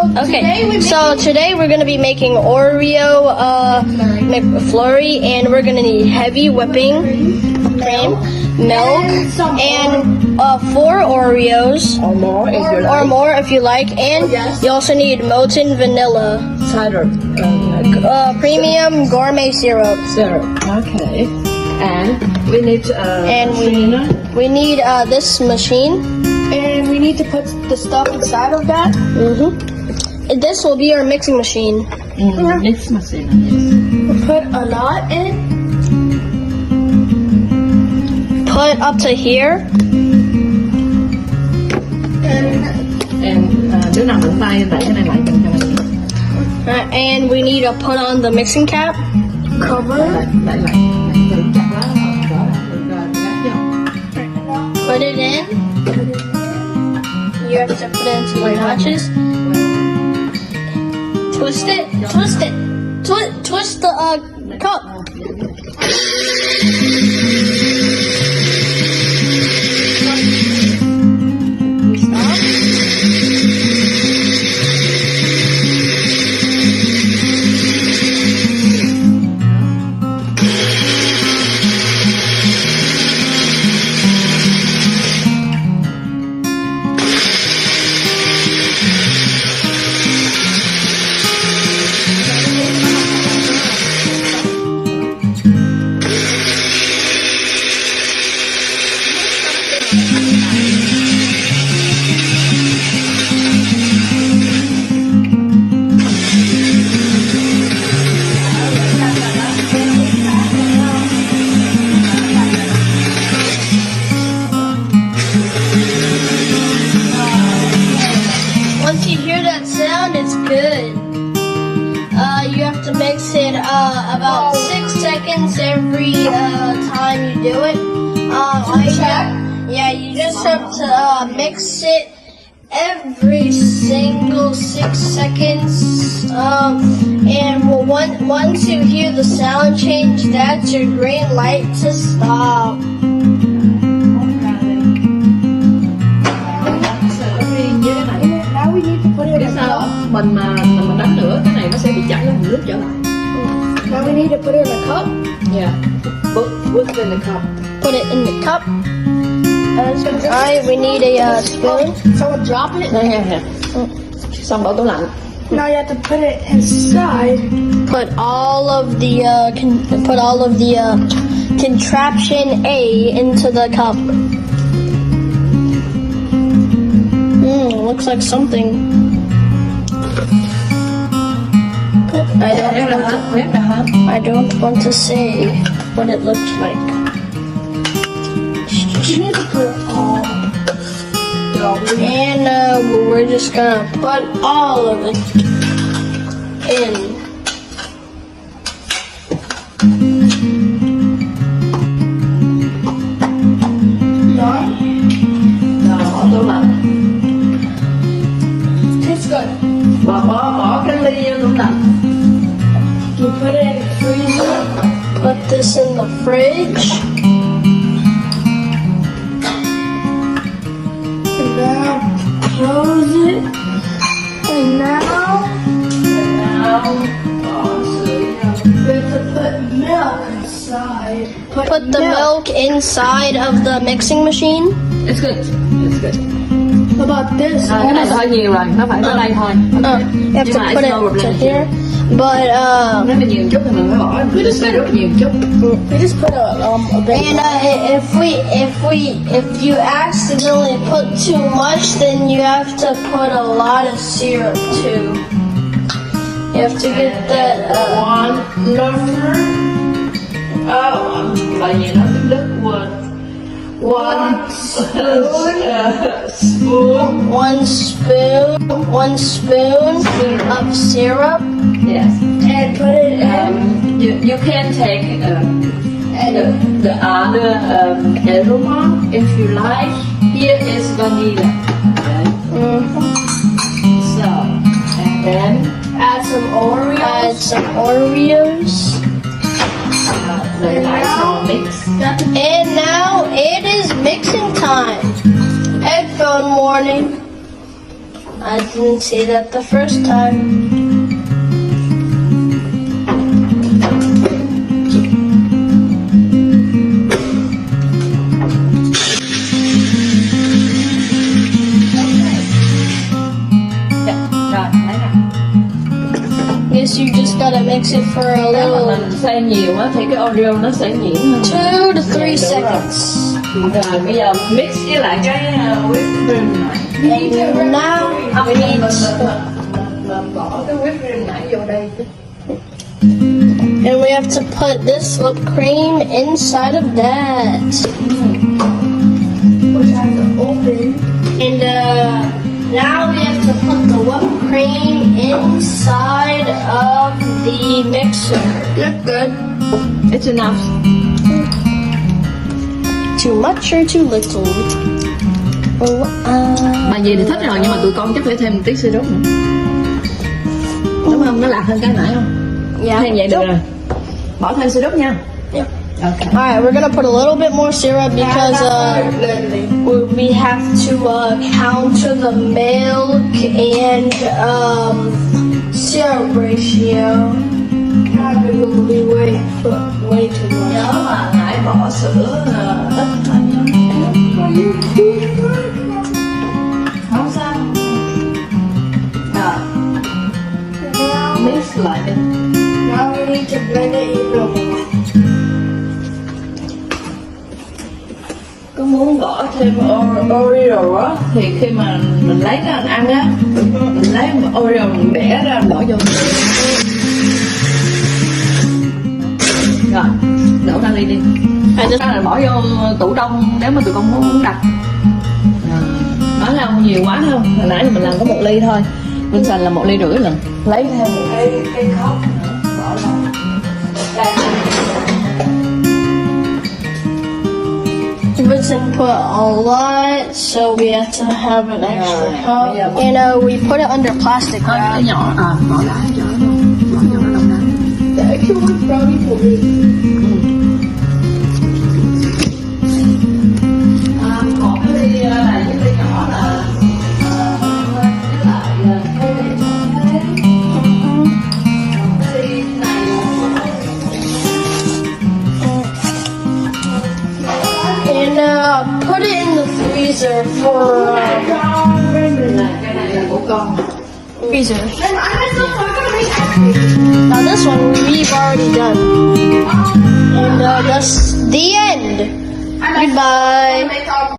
Okay, so today we're going to be making Oreo McFlurry, and we're going to need heavy whipping cream, milk, and 4 Oreos, or more if you like. And you also need molten vanilla, Cider. premium gourmet syrup. Okay. And we need we need this machine, and we need to put the stuff inside of that. This will be our mixing machine. Mix machine, yes. We'll put a lot in. Put up to here. Đứa nào cũng tay đẩy cái này lại cho mình. And we need to put on the mixing cap. Cover. Put it in. You have to put it into the notches. Twist it. Twist the cup. Once you hear that sound, it's good. You have to mix it about 6 seconds every time you do it. You just have to mix it every single 6 seconds. And once you hear the sound change, that's your green light to stop. Now we need to put it in a cup. Mình đánh nữa cái này nó sẽ bị chảy ra nước trở lại. Now we need to put it in a cup. Yeah. Put it in the cup. Put it in the cup. Alright, we need a spoon. Someone drop it. Nè. Xong bỏ tủ lạnh. Now you have to put it inside. Put all of the contraption A into the cup. Looks like something. I don't want to say what it looks like. You need to put all. And we're just gonna put all of it in. Bỏ cái ly vô tủ lạnh. You put it in the freezer. Put this in the fridge. And now close it. And now we have to put milk inside. Put the milk inside of the mixing machine. It's good. How about this? Cái này hơi nhiều rồi, nó phải tới đây thôi. You have to put it to here. But nếu mà nhiều chút thì mình phải bỏ rất nhiều chút. We just put a bit. And if you accidentally put too much, then you have to put a lot of syrup too. You have to get that One number. Là gì nó tiếng Đức quên. One spoon of syrup. Yes. And put it in. You can take the other aroma if you like. Here is vanilla. Okay. So, and then Add some Oreos. The nice little mix. And now it is mixing time. Headphone warning. I didn't see that the first time. Rồi, lấy ra. Guess you just gotta mix it for a Nếu mà little mình xay nhiều á thì cái Oreo nó sẽ nhuyễn hơn. 2 to 3 Đúng rồi. seconds. Rồi bây giờ mix với lại cái whipped cream này. And now we need Mình bỏ cái whipped cream nãy vô đây. and we have to put this whipped cream inside of that. And now we have to put the whipped cream inside of the mixer. Rất good. It's enough. Too much or too little? Mà gì thì thích rồi nhưng mà tụi con chắc phải thêm một tí syrup nữa. Đúng không? Nó lạc hơn cái nãy không? Yeah. Thêm vậy được rồi. Bỏ thêm syrup nha. Yep. Okay. Alright, we're gonna put a little bit more syrup because we have to counter the milk and syrup ratio. We way too much. Nhớ mà nãy bỏ sữa ít thôi nha. Không sao. Rồi. Mix lại đi. Now we need to blend it even more. Có muốn bỏ thêm Oreo á thì khi mà mình lấy ra ăn á, mình lấy Oreo mình bẻ ra bỏ vô. Rồi, đổ ra ly đi. Đó là bỏ vô tủ đông nếu mà tụi con muốn đặt. Nói là không nhiều quá không? Hồi nãy mình làm có 1 ly thôi. Vincent là 1,5 ly lần. Lấy thêm một cái cốc nữa, bỏ vào. Đây. Vincent put a lot, so we have to have an extra cup. And we put it under plastic Thôi wrap. cái nhỏ bỏ lại cho nó bỏ vô nó đông ra. The extra one's brownie for me. Một cái ly này với ly nhỏ là với lại cái ly này And put it in the freezer for cái này là của con. freezer. Now this one we've already done. And that's the end. Goodbye.